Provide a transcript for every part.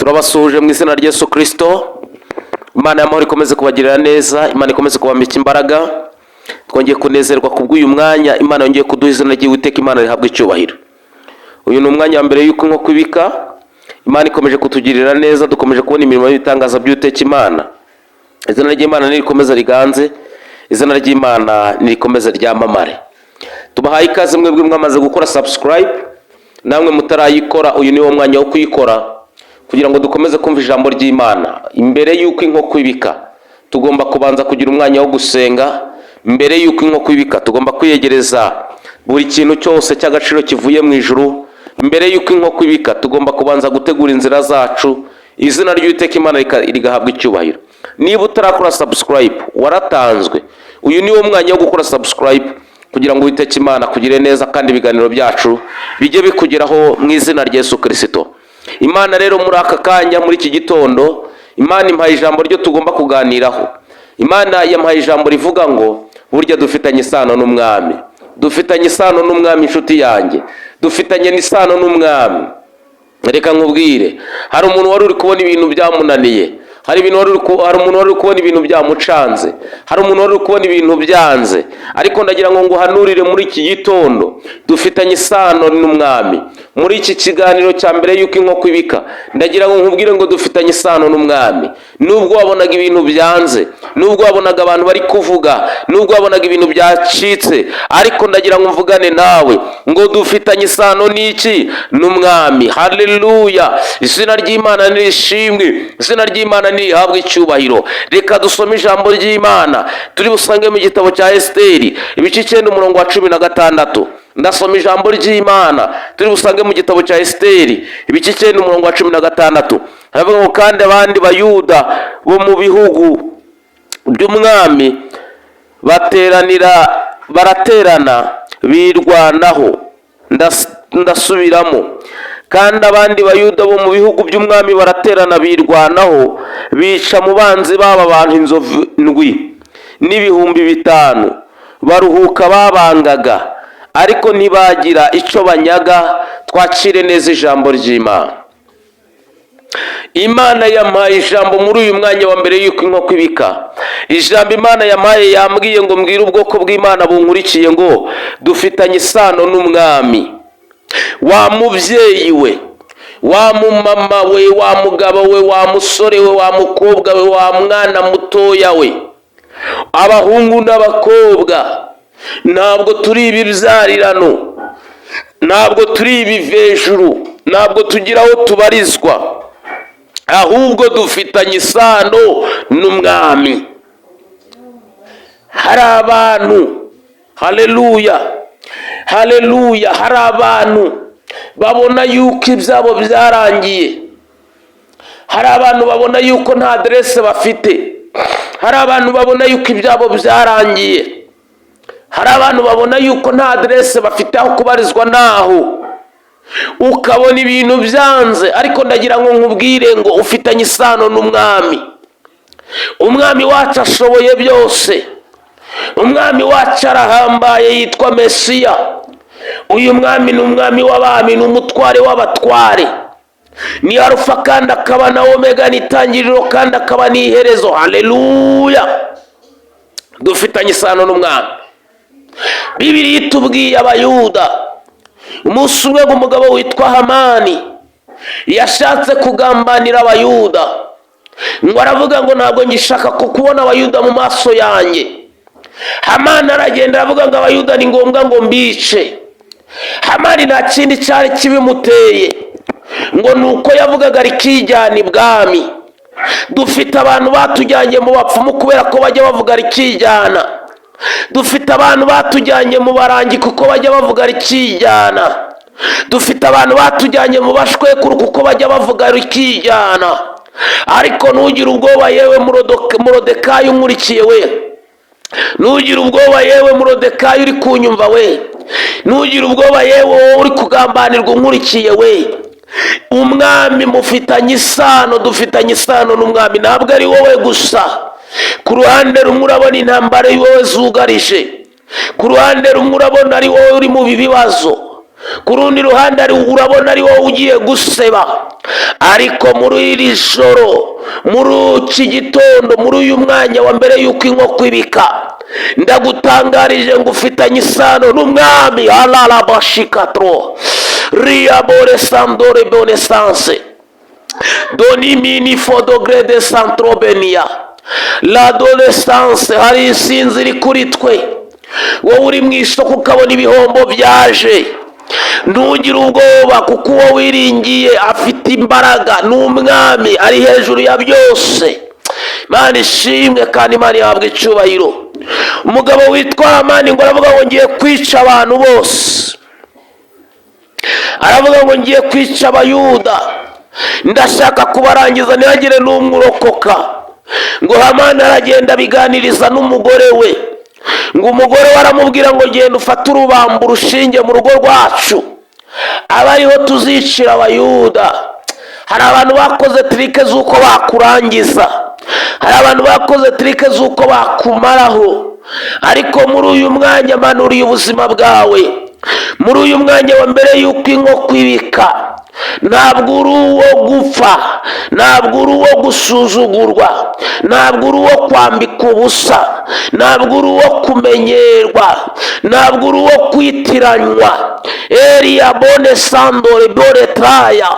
turabasuhuje mu izina rya Yesu Kristo. Imana y'amahoro ikomeze kubagirira neza, Imana ikomeze kubambika imbaraga. Twongeye kunezerwa kubw'uyu mwanya Imana yongeye kuduha izina ry'Uwiteka, Imana rihabwe icyubahiro. Uyu ni umwanya wa mbere y'uko inkoko ibika. Imana ikomeje kutugirira neza, dukomeje kubona imirimo y'ibitangaza by'Uwiteka Imana. Izina ry'Imana nirikomeze riganze, izina ry'Imana nirikomeze ryamamare. Tubahaye ikaze mwebwe mwamaze gukora subscribe, namwe mutarayikora uyu ni wo mwanya wo kuyikora kugira ngo dukomeze kumva ijambo ry'Imana. Imbere y'uko inkoko ibika tugomba kubanza kugira umwanya wo gusenga. Mbere y'uko inkoko ibika tugomba kwiyegereza buri kintu cyose cy'agaciro kivuye mu ijuru. Mbere y'uko inkoko ibika tugomba kubanza gutegura inzira zacu, izina ry'Uwiteka Imana rigahabwa icyubahiro. Niba utarakora subscribe waratanzwe, uyu ni wo mwanya wo gukora subscribe kugira ngo Uwiteka Imana kugire neza kandi ibiganiro byacu bijye bikugeraho mu izina rya Yesu Kristo. Imana rero muri aka kanya, muri iki gitondo, Imana impaye ijambo ryo tugomba kuganiraho. Imana yampaye ijambo rivuga ngo burya dufitanye isano n'umwami. Dufitanye isano n'umwami inshuti yanjye, dufitanye n'isano n'umwami. Reka nkubwire, hari umuntu wari uri kubona ibintu byamunaniye, hari umuntu wari uri kubona ibintu byamucanze, hari umuntu wari uri kubona ibintu byanze, ariko ndagira ngo nguhanurire muri iki gitondo dufitanye isano n'umwami. Muri iki kiganiro cya mbere y'uko inkoko ibika ndagira ngo nkubwire ngo dufitanye isano n'umwami. Nubwo wabonaga ibintu byanze, nubwo wabonaga abantu bari kuvuga, nubwo wabonaga ibintu byacitse, ariko ndagira ngo mvugane nawe ngo dufitanye isano n'iki? N'umwami. Haleluya! Izina ry'Imana nirishimwe, izina ry'Imana nirihabwe icyubahiro. Reka dusome ijambo ry'Imana turi busange mu gitabo cya Esiteri ibice 9 umurongo wa 16. Ndasoma ijambo ry'Imana turi busange mu gitabo cya Esiteri ibice 9 umurongo wa 16. Havuga ngo kandi abandi bayuda bo mu bihugu by'umwami baraterana birwanaho. Ndasubiramo, kandi abandi bayuda bo mu bihugu by'umwami baraterana birwanaho, bica mu banzi baba abantu inzovu ndwi n'ibihumbi 5, baruhuka babangaga, ariko ntibagira icyo banyaga. Twakire neza ijambo ry'Imana. Imana yampaye ijambo muri uyu mwanya wa mbere y'uko inkoko ibika. Ijambo Imana yampaye yambwiye ngo mbwire ubwoko bw'Imana bunkurikiye ngo dufitanye isano n'umwami. Wa mubyeyi we, wa mumama we, wa mugabo we, wa musore we, wa mukobwa we, wa mwana mutoya we, abahungu n'abakobwa, ntabwo turi ibibyarirano, ntabwo turi ibivejuru, ntabwo tugira aho tubarizwa, ahubwo dufitanye isano n'umwami. Hari abantu, haleluya, haleluya, hari abantu babona yuko ibyabo byarangiye. Hari abantu babona yuko nta aderese bafite. Hari abantu babona yuko ibyabo byarangiye. Hari abantu babona yuko nta aderese bafite aho kubarizwa naho. Ukabona ibintu byanze, ariko ndagira ngo nkubwire ngo ufitanye isano n'umwami. Umwami wacu ashoboye byose. Umwami wacu arahambaye, yitwa Mesiya. Uyu mwami ni umwami w'abami, ni umutware w'abatware, ni Alufa kandi akaba na Omega, ni itangiriro kandi akaba n'iherezo. Haleluya! Dufitanye isano n'umwami. Bibiliya itubwiye abayuda, umunsi umwe umugabo witwa Hamani yashatse kugambanira abayuda, ngo aravuga ngo ntabwo ngishaka ko kubona abayuda mu maso yanjye. Hamani aragenda aravuga ngo abayuda ni ngombwa ngo mbice. Hamani nta kindi cyari kibimuteye, ngo nuko yavugaga rikijyana ibwami. Dufite abantu batujyanye mu bapfumu kubera ko bajya bavuga rikijyana. Dufite abantu batujyanye mu barangi kuko bajya bavuga rikijyana. Dufite abantu batujyanye mu bashwekuru kuko bajya bavuga rikijyana. Ariko ntugire ubwoba yewe Morodekayi unkurikiye we, ntugire ubwoba yewe Morodekayi uri kunyumva we, ntugire ubwoba yewe wowe uri kugambanirwa unkurikiye we. Umwami mufitanye isano, dufitanye isano n'umwami. Ntabwo ari wowe gusa. Ku ruhande rumwe urabona intambara wowe zugarije, ku ruhande rumwe urabona ari wowe uri mu bibazo, ku rundi ruhande urabona ari wowe ugiye guseba. Ariko muri iri joro, muri iki gitondo, muri uyu mwanya wa mbere y'uko inkoko ibika, ndagutangarije ngo ufitanye isano n'umwami. Alarabashikatro riabore sandore bonesanse donimini fodogre de santrobenia l'adolescence. Hari insinzi iri kuri twe. Wowe uri mu isoko ukabona ibihombo byaje, ntugire ubwoba, kuko uwo wiringiye afite imbaraga, n'umwami ari hejuru ya byose. Imana ishimwe kandi Imana ihabwa icyubahiro. Umugabo witwa Hamani ngo aravuga ngo ngiye kwica abantu bose, aravuga ngo ngiye kwica Abayuda, ndashaka kubarangiza ntihagire n'umwe urokoka. Ngo Hamani aragenda abiganiriza n'umugore we, ngo umugore we aramubwira ngo genda ufate urubambo urushinge mu rugo rwacu, aba ariho tuzicira Abayuda. Hari abantu bakoze trike z'uko bakurangiza, hari abantu bakoze trike z'uko bakumaraho. Ariko muri uyu mwanya manuriye ubuzima bwawe, muri uyu mwanya wa mbere y'uko inkoko ibika, ntabwo uri uwo gupfa, ntabwo uri uwo gusuzugurwa, ntabwo uri uwo kwambika ubusa, ntabwo uri uwo kumenyerwa, ntabwo uri uwo kwitiranywa. Eliya bone sandore bore traya.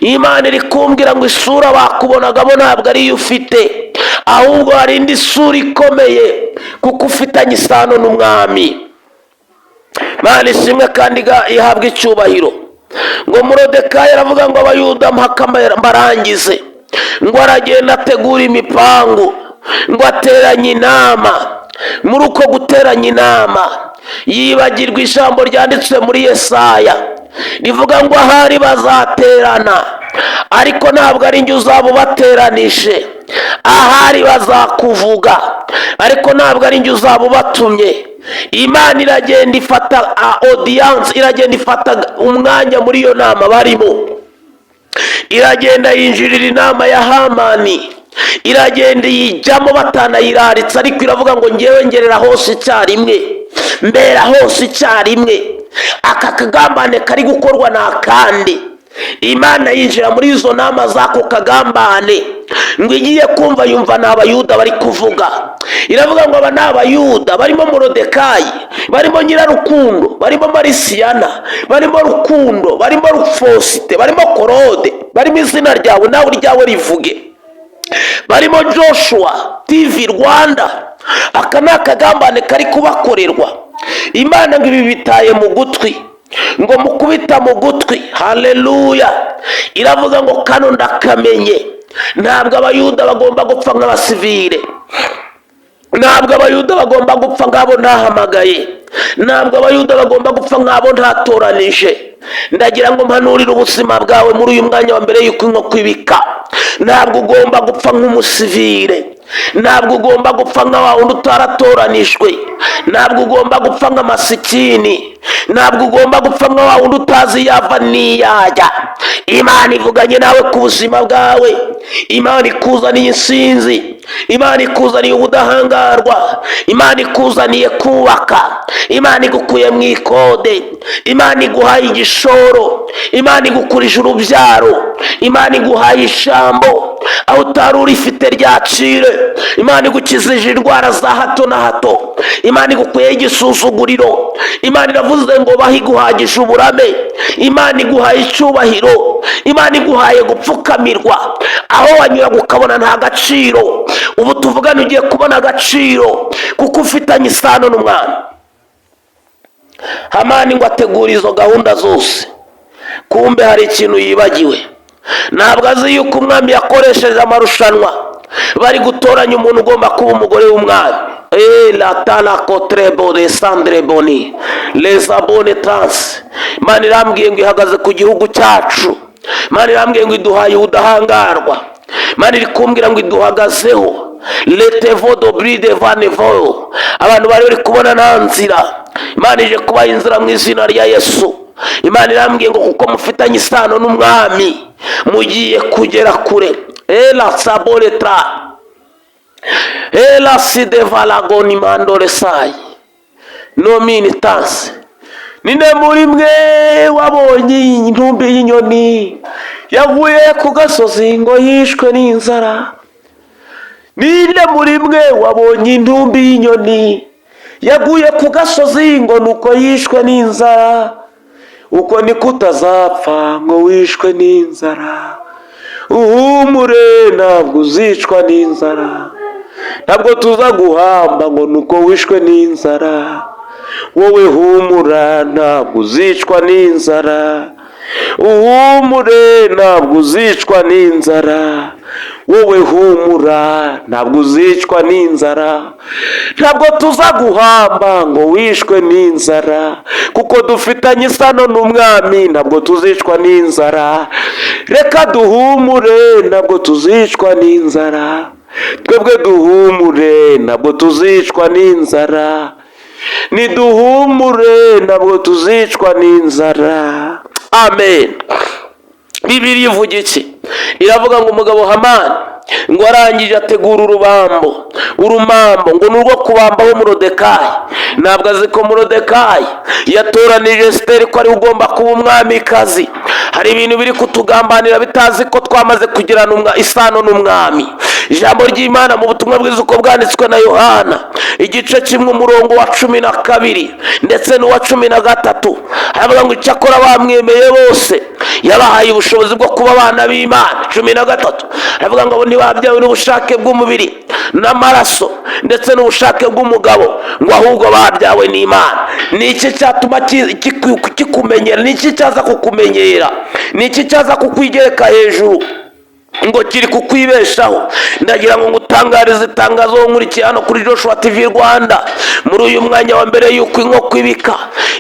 Imana iri kumbwira ngo isura bakubonagamo ntabwo ariyo ufite, ahubwo hari indi sura ikomeye, kuko ufitanye isano n'umwami. Imana ishimwe kandi ihabwa icyubahiro. Ngo Moridekayi aravuga ngo Abayuda mpaka mbarangize. Ngo aragenda ategura imipangu, ngo ateranye inama. Muri uko guteranya inama yibagirwa ijambo ryanditswe muri Yesaya rivuga ngo ahari bazaterana, ariko ntabwo ari njye uzaba ubateranije. Ahari bazakuvuga, ariko ntabwo ari njye uzaba ubatumye. Imana iragenda ifata audience, iragenda ifata umwanya muri iyo nama barimo, iragenda yinjirira inama ya Hamani, iragenda yijyamo batanayiraritse, ariko iravuga ngo ngewe ngerera hose icyarimwe, mbera hose icyarimwe. Aka kagambane kari gukorwa n'akandi. Imana yinjira muri izo nama z'ako kagambane, ngo igiye kumva yumva ni Abayuda bari kuvuga. Iravuga ngo aba ni Abayuda, barimo Moridekayi, barimo Nyirarukundo, barimo Marisiyana, barimo Rukundo, barimo Rufosite, barimo Korode, barimo izina ryawe nawe uryawe rivuge, barimo Joshua TV Rwanda. Aka ni akagambane kari kubakorerwa. Imana ngo ibi bitaye mu gutwi, ngo mukubita mu gutwi. Haleluya. Iravuga ngo kano ndakamenye. Ntabwo Abayuda bagomba gupfa nk'abasivile, ntabwo Abayuda bagomba gupfa nk'abo ntahamagaye, ntabwo Abayuda bagomba gupfa nk'abo ntatoranije. Ndagira ngo mpanurire ubuzima bwawe muri uyu mwanya wa mbere y'uko inkoko ibika. Ntabwo ugomba gupfa nk'umusivile, ntabwo ugomba gupfa nka wundi utaratoranijwe, ntabwo ugomba gupfa nk'amasikini, ntabwo ugomba gupfa nka wundi utazi yava n'iyajya. Imana ivuganye nawe ku buzima bwawe, Imana ikuzaniye insinzi, Imana ikuzaniye ubudahangarwa, Imana ikuzaniye kubaka, Imana igukuye mu ikode, Imana iguhaye igishoro, Imana igukurije urubyaro, Imana iguhaye ijambo aho utari urifite ryacire, Imana igukizije indwara za hato na hato, Imana igukuyeho igisuzuguriro. Imana iravuze ngo bahe iguhagije uburame, Imana iguhaye icyubahiro, Imana iguhaye gupfukamirwa. Aho wanyuraga ukabona nta gaciro, ubu tuvugana ugiye kubona agaciro, kuko ufitanye isano n'umwami. Hamani ngo ategura izo gahunda zose, kumbe hari ikintu yibagiwe. Ntabwo azi yuko umwami yakoresheje amarushanwa, bari gutoranya umuntu ugomba kuba umugore w'umwami. La tala kotrebo de sandre boni les abone trans. Imana irambwiye ngo ihagaze ku gihugu cyacu, Imana irambwiye ngo iduhaye ubudahangarwa, Imana iri kumbwira ngo iduhagazeho. Letevo dobride vanevo. Abantu bari bari kubona nta nzira, Imana ije kubaha inzira mu izina rya Yesu. Imana irambwiye ngo kuko mufitanye isano n'umwami mugiye kugera kure. Ela saboletra ela sidevalagoni mandore sai no minitans. ninde muri mwe wabonye intumbi y'inyoni yavuye ku gasozi ngo yishwe n'inzara? Ninde muri mwe wabonye intumbi y'inyoni yaguye ku gasozi ngo nuko yishwe n'inzara? Uko niko utazapfa ngo wishwe n'inzara. Uhumure, ntabwo uzicwa n'inzara. Ntabwo tuza guhamba ngo nuko wishwe n'inzara. Wowe humura, ntabwo uzicwa n'inzara. Uhumure, ntabwo uzicwa n'inzara. Wowe humura, ntabwo uzicwa n'inzara. Ntabwo tuza guhamba ngo wishwe n'inzara, kuko dufitanye isano n'umwami. Ntabwo tuzicwa n'inzara. Reka duhumure, ntabwo tuzicwa n'inzara. Twebwe duhumure, ntabwo tuzicwa n'inzara. Niduhumure, ntabwo tuzicwa n'inzara. Amen. Bibiliya ivuga iki? Iravuga ngo umugabo Hamani ngo arangije ategura urumambo ngo ni urwo kubambaho Moridekayi. Ntabwo azi ko Moridekayi yatoranije Esiteri ko ari ugomba kuba umwamikazi. Hari ibintu biri kutugambanira bitazi ko twamaze kugirana isano n'umwami. Ijambo ry'Imana mu butumwa bwiza uko bwanditswe na Yohana igice kimwe umurongo wa 12 ndetse n'uwa 13 haravuga ngo icyakora bamwemeye bose yabahaye ubushobozi bwo kuba abana b'Imana. 13 haravuga ngo ntibabyawe n'ubushake bw'umubiri n'amaraso ndetse n'ubushake bw'umugabo, ngo ahubwo babyawe n'Imana. Ni iki cyatuma kikumenyera? Ni iki cyaza kukumenyera? Ni iki cyaza kukwigereka hejuru ngo kiri kukwibeshaho? Ndagira ngo ngutangarize itangazo nkurikiye hano kuri Joshua TV Rwanda muri uyu mwanya wa mbere yuko inkoko ibika.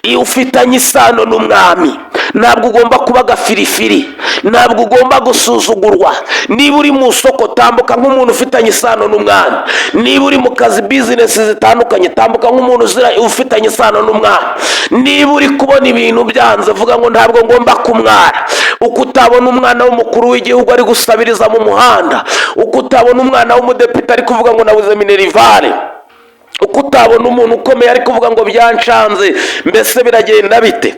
Iyo ufitanye isano n'umwami, ntabwo ugomba kuba gafirifiri, ntabwo ugomba gusuzugurwa. Niba uri mu soko, tambuka nk'umuntu ufitanye isano n'umwami. Niba uri mu kazi, bizinesi zitandukanye, tambuka nk'umuntu ufitanye isano n'umwami. Niba uri kubona ibintu byanze, vuga ngo ntabwo ngomba kumwara. Uko utabona umwana w'umukuru w'igihugu ari gusabiriza mu muhanda, uko utabona umwana w'umudepite ari kuvuga ngo nabuze minerivare, uko utabona umuntu ukomeye ari kuvuga ngo byanshanze, mbese biragenda bite?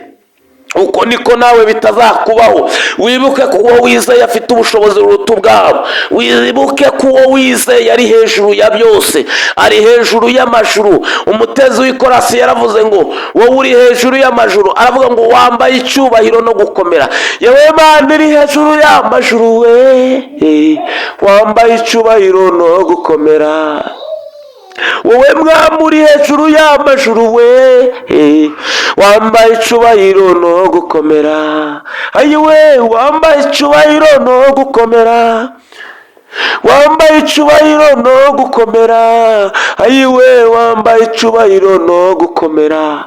Uko niko nawe bitazakubaho. Wibuke ko uwo wizeye afite ubushobozi buruta ubwawe. Wibuke ko uwo wizeye ari hejuru ya byose, ari hejuru y'amajuru. Umutezi w'ikorasi yaravuze ngo wowe uri hejuru y'amajuru. Aravuga ngo wambaye icyubahiro no gukomera. Yewe Mana iri hejuru y'amajuru we, wambaye icyubahiro no gukomera. Wowe mwami uri hejuru y'amajuru we, wambaye icyubahiro no gukomera. Ayiwe, wambaye icyubahiro no gukomera, wambaye icyubahiro no gukomera. Ayiwe, wambaye icyubahiro no gukomera.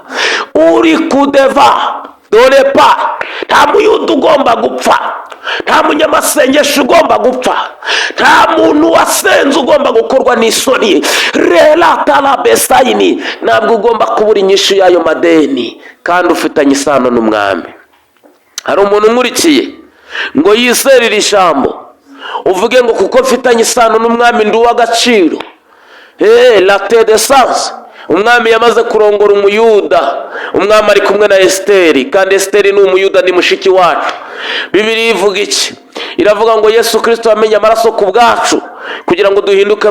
Uri kudeva dore pa, nta muyuda ugomba gupfa, nta munyamasengesho ugomba gupfa, nta muntu wasenze ugomba gukorwa n'isoni. Relata la besayini, ntabwo ugomba kubura inyishu y'ayo madeni kandi ufitanye isano n'umwami. Hari umuntu nkurikiye ngo yiserere ijambo, uvuge ngo kuko mfitanye isano n'umwami ndi uw'agaciro. La tedesance, umwami yamaze kurongora umuyuda. Umwami ari kumwe na Esiteri, kandi Esiteri ni umuyuda, ni mushiki wacu. Bibiliya ivuga iki? Iravuga ngo Yesu Kristo yamenye amaraso ku bwacu kugira ngo duhinduke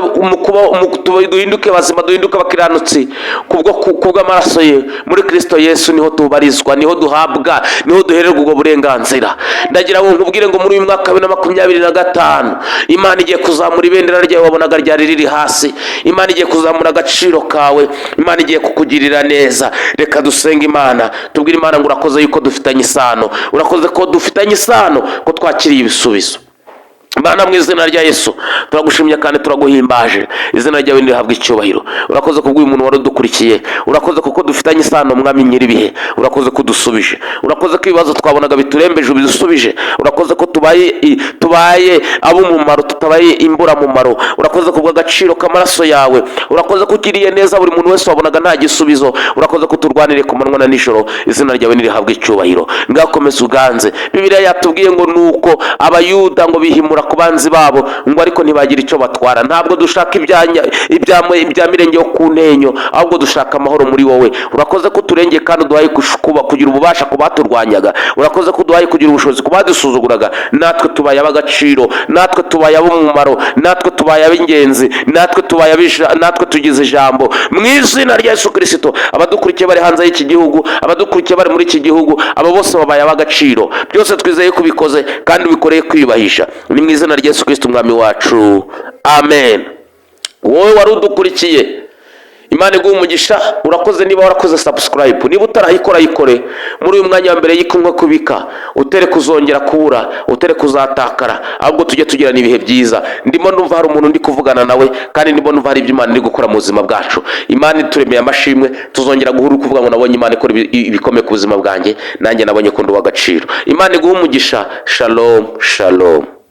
bazima, duhinduke abakiranutsi kubw'amaraso ye. Muri Kristo Yesu niho tubarizwa, niho duhabwa, niho duhererwa ubwo burenganzira. Ndagira ngo nkubwire ngo muri uyu mwaka wa 2025 Imana igiye kuzamura ibendera ryawe wabonaga ryari riri hasi. Imana igiye kuzamura agaciro kawe, Imana igiye kukugirira neza. Reka dusenge Imana, tubwire Imana ngo urakoze yuko dufitanye isano, urakoze ko dufitanye isano, ko twakiriye ibisubizo. Mana mu izina rya Yesu turagushimye kandi turaguhimbaje. Izina ryawe rihabwa icyubahiro. Urakoze kubw'uyu muntu wari udukurikiye, urakoze kuko dufitanye isano mwami nyiribihe. Urakoze ko dusubije, urakoze ko ibibazo twabonaga biturembeje ubisubije. Urakoze ko tubaye ab'umumaro, tutabaye imbura mumaro. Urakoze kubw'agaciro k'amaraso yawe. Urakoze ko ugiriye neza buri muntu wese wabonaga nta gisubizo. Urakoze ko turwanire ku manywa na nijoro. Izina ryawe rihabwa icyubahiro. Ngakomeza uganze. Bibiliya yatubwiye ngo nuko abayuda ngo bihimura bikora ku banzi babo ngo ariko ntibagira icyo batwara. Ntabwo dushaka ibya mirenge yo ku ntenyo, ahubwo dushaka amahoro muri wowe. Urakoze ko turengeye kandi uduhaye kugira ububasha ku baturwanyaga. Urakoze ko uduhaye kugira ubushobozi ku badusuzuguraga. Natwe tubaye ab'agaciro, natwe tubaye ab'umumaro, natwe tubaye ab'ingenzi, natwe tugize ijambo mu izina rya Yesu Kristo. Abadukurikiye bari hanze y'iki gihugu, abadukurikiye bari muri iki gihugu, abo bose babaye ab'agaciro. Byose twizeye ko ubikoze kandi ubikoreye kwiyubahisha, ni mu izina rya Yesu Kristo umwami wacu, amen. Wowe wari udukurikiye, Imana iguhe umugisha. Urakoze niba warakoze subscribe, niba utarayikora yikore muri uyu mwanya wa mbere yikumwe kubika, utere kuzongera kubura, utere kuzatakara, ahubwo tujye tugirana ibihe byiza. Ndimo numva hari umuntu ndi kuvugana nawe, kandi ndimo numva hari ibyo Imana iri gukora mu buzima bwacu. Imana ituremeye amashimwe, tuzongera guhura kuvuga ngo nabonye Imana ikora ibikomeye ku buzima bwanjye, nanjye nabonye ko ndi uw'agaciro. Imana iguhe umugisha. Shalom shalom.